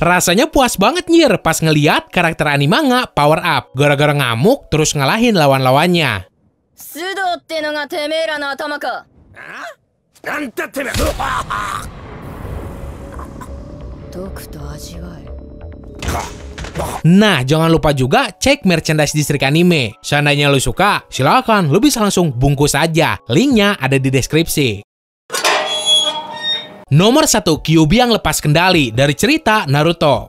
Rasanya puas banget nyir pas ngeliat karakter anime manga power up gara-gara ngamuk terus ngalahin lawan-lawannya. Nah, jangan lupa juga cek merchandise distrik anime. Seandainya lo suka, silakan lo bisa langsung bungkus aja. Linknya ada di deskripsi. Nomor 1, Kyuubi yang lepas kendali dari cerita Naruto.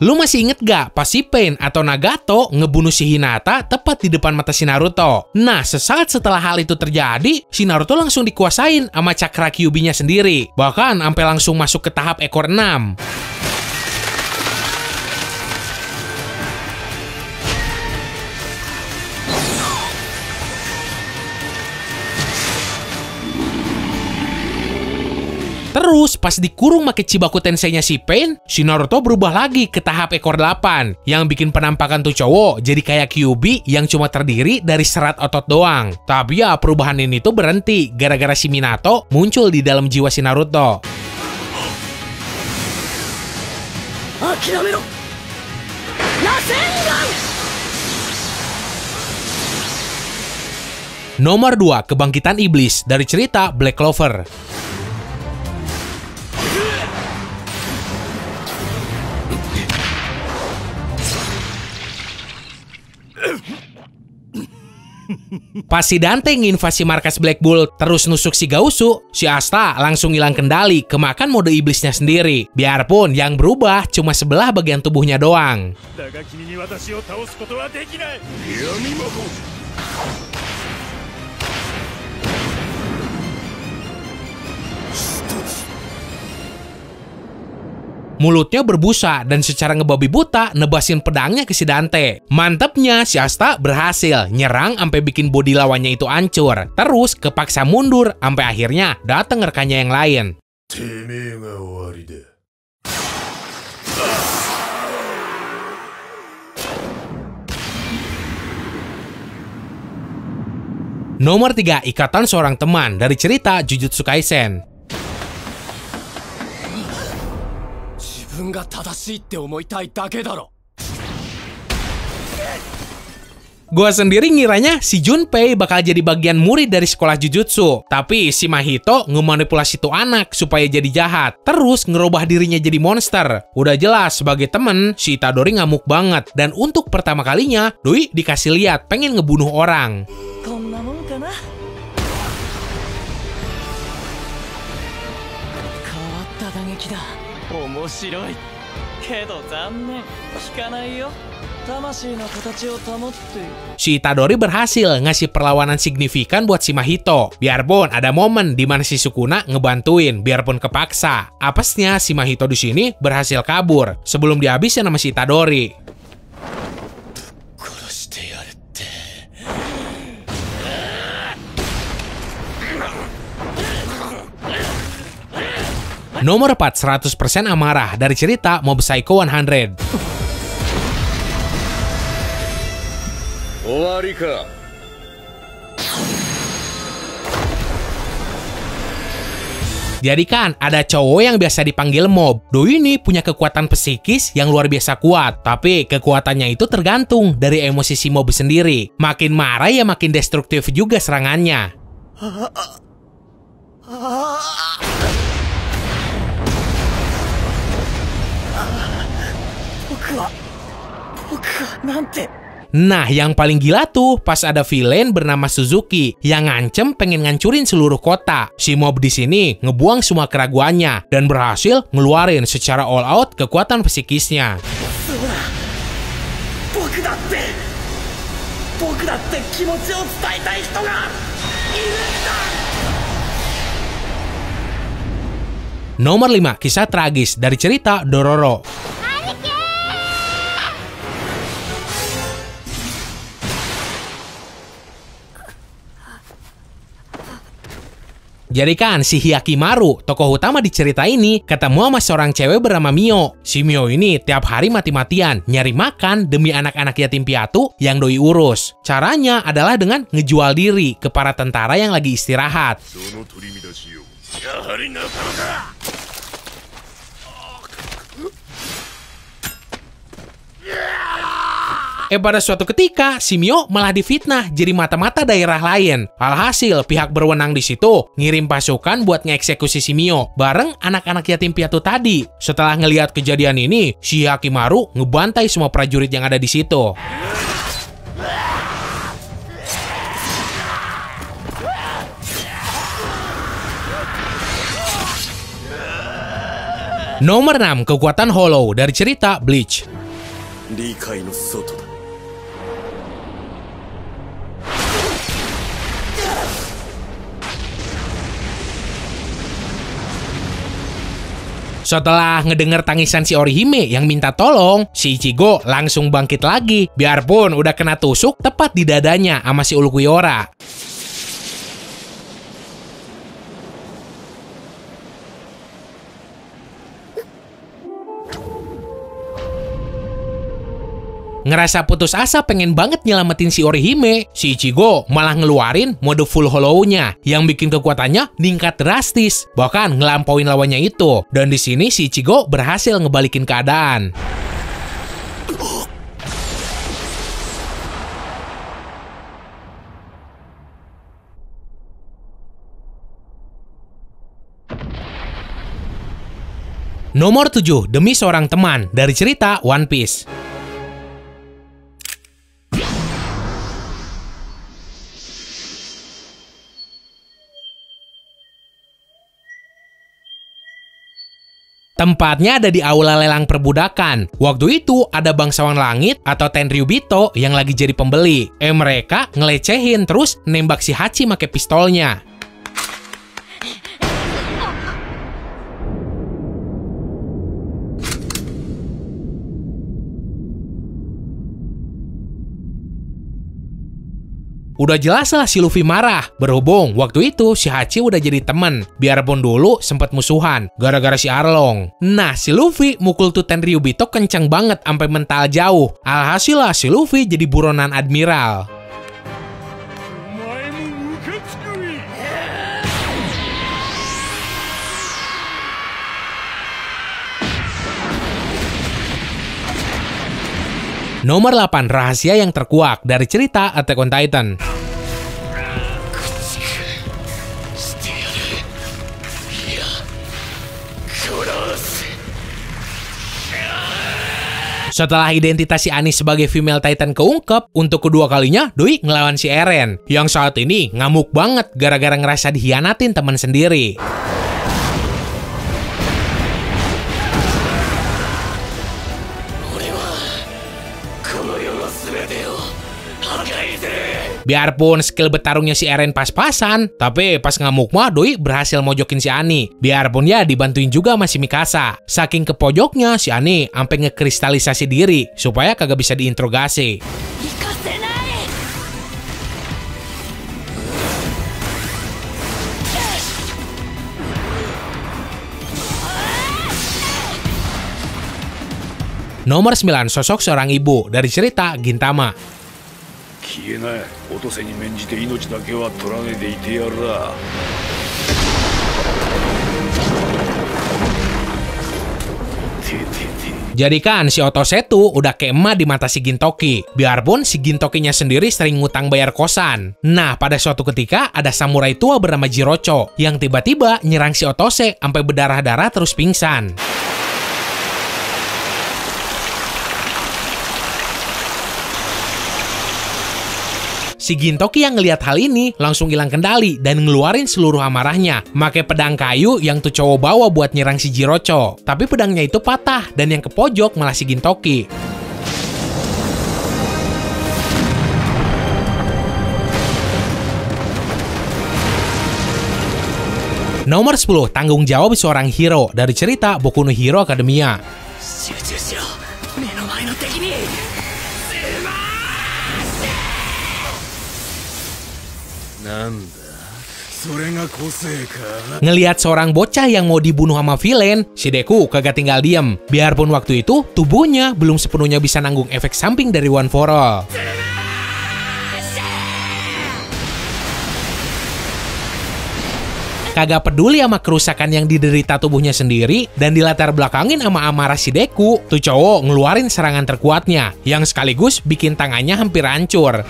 Lu masih inget gak pas si Pain atau Nagato ngebunuh si Hinata tepat di depan mata si Naruto? Nah, sesaat setelah hal itu terjadi, si Naruto langsung dikuasain sama cakra Kyuubi-nya sendiri. Bahkan sampai langsung masuk ke tahap ekor 6. Terus, pas dikurung make Chibaku Tensei-nya si Pain, si Naruto berubah lagi ke tahap ekor 8. Yang bikin penampakan tuh cowok jadi kayak Kyuubi yang cuma terdiri dari serat otot doang. Tapi ya, perubahan ini tuh berhenti gara-gara si Minato muncul di dalam jiwa si Naruto. Nomor 2, Kebangkitan Iblis dari cerita Black Clover. Pas si Dante nginvasi markas Black Bull terus nusuk si Gausu, si Asta langsung hilang kendali kemakan mode iblisnya sendiri. Biarpun yang berubah cuma sebelah bagian tubuhnya doang. Mulutnya berbusa dan secara ngebabi buta nebasin pedangnya ke si Dante. Mantepnya si Asta berhasil nyerang sampai bikin bodi lawannya itu hancur. Terus kepaksa mundur sampai akhirnya datang rekannya yang lain. Nomor 3, Ikatan Seorang Teman dari cerita Jujutsu Kaisen. Gua sendiri ngiranya si Junpei bakal jadi bagian murid dari sekolah Jujutsu. Tapi si Mahito ngemanipulasi tuh anak supaya jadi jahat. Terus ngerubah dirinya jadi monster. Udah jelas sebagai temen, si Itadori ngamuk banget. Dan untuk pertama kalinya, Doi dikasih lihat pengen ngebunuh orang. Si Itadori berhasil ngasih perlawanan signifikan buat si Mahito. Biarpun ada momen di mana si Sukuna ngebantuin, biarpun kepaksa. Apesnya si Mahito di sini berhasil kabur sebelum dihabisin sama si Itadori. Nomor 4, 100% amarah dari cerita Mob Psycho 100. Jadi kan ada cowok yang biasa dipanggil Mob. Doi ini punya kekuatan psikis yang luar biasa kuat. Tapi kekuatannya itu tergantung dari emosi si Mob sendiri. Makin marah ya makin destruktif juga serangannya. Nah, yang paling gila tuh pas ada villain bernama Suzuki yang ngancem pengen ngancurin seluruh kota. Si Mob di sini ngebuang semua keraguannya dan berhasil ngeluarin secara all out kekuatan psikisnya. Nomor 5, kisah tragis dari cerita Dororo. Jadi kan si Hyakimaru, tokoh utama di cerita ini, ketemu sama seorang cewek bernama Mio. Si Mio ini tiap hari mati-matian nyari makan demi anak-anak yatim piatu yang doi urus. Caranya adalah dengan ngejual diri ke para tentara yang lagi istirahat. Pada suatu ketika, si Mio malah difitnah jadi mata-mata daerah lain. Alhasil, pihak berwenang di situ ngirim pasukan buat ngeeksekusi si Mio bareng anak-anak yatim piatu tadi. Setelah ngelihat kejadian ini, si Hyakimaru ngebantai semua prajurit yang ada di situ. Nomor 6, kekuatan Hollow dari cerita Bleach. Setelah ngedenger tangisan si Orihime yang minta tolong, si Ichigo langsung bangkit lagi. Biarpun udah kena tusuk tepat di dadanya sama si Ulquiorra. Ngerasa putus asa pengen banget nyelamatin si Orihime, si Ichigo malah ngeluarin mode full hollow-nya yang bikin kekuatannya ningkat drastis, bahkan ngelampauin lawannya itu. Dan di sini si Ichigo berhasil ngebalikin keadaan. Nomor 7, demi seorang teman dari cerita One Piece. Tempatnya ada di aula lelang perbudakan. Waktu itu ada bangsawan langit atau Tenryubito yang lagi jadi pembeli. Mereka ngelecehin terus nembak si Hachi make pistolnya. Udah jelas lah si Luffy marah. Berhubung waktu itu si Hachi udah jadi temen, biarpun dulu sempat musuhan gara-gara si Arlong. Nah, si Luffy mukul tuh Tenryubito kenceng banget sampai mental jauh. Alhasil lah si Luffy jadi buronan admiral. Nomor 8, rahasia yang terkuak dari cerita Attack on Titan. Setelah identitas si Annie sebagai female Titan keungkap, untuk kedua kalinya Doi ngelawan si Eren, yang saat ini ngamuk banget gara-gara ngerasa dikhianatin teman sendiri. Biarpun skill bertarungnya si Eren pas-pasan, tapi pas ngamuk mah Doi berhasil mojokin si Annie. Biarpun ya dibantuin juga sama si Mikasa. Saking kepojoknya si Annie sampai ngekristalisasi diri supaya kagak bisa diinterogasi. Nomor 9, sosok seorang ibu dari cerita Gintama. Jadikan si Otose tuh udah kayak emak di mata si Gintoki. Biarpun si Gintokinya sendiri sering ngutang bayar kosan. Nah, pada suatu ketika ada samurai tua bernama Jirocho yang tiba-tiba nyerang si Otose sampai berdarah-darah terus pingsan. Si Gintoki yang ngelihat hal ini langsung hilang kendali dan ngeluarin seluruh amarahnya, make pedang kayu yang tuh cowok bawa buat nyerang si Jirocho. Tapi pedangnya itu patah dan yang ke pojok malah si Gintoki. Nomor 10, tanggung jawab seorang hero dari cerita Boku no Hero Academia. Ngelihat seorang bocah yang mau dibunuh sama villain, si Deku kagak tinggal diem. Biarpun waktu itu tubuhnya belum sepenuhnya bisa nanggung efek samping dari One for All. Kagak peduli sama kerusakan yang diderita tubuhnya sendiri dan dilatar belakangin sama amarah si Deku, tuh cowok ngeluarin serangan terkuatnya yang sekaligus bikin tangannya hampir hancur.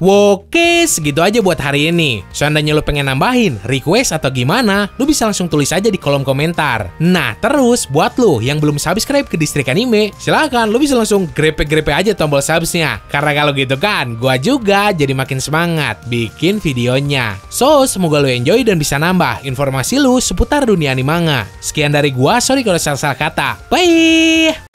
Oke, segitu aja buat hari ini. Seandainya lo pengen nambahin, request atau gimana, lo bisa langsung tulis aja di kolom komentar. Nah, terus buat lo yang belum subscribe ke Distrik Anime, silahkan lo bisa langsung grepe-grepe aja tombol subsnya. Karena kalau gitu kan, gua juga jadi makin semangat bikin videonya. So, semoga lo enjoy dan bisa nambah informasi lo seputar dunia animanga. Sekian dari gua, sorry kalau salah kata. Bye!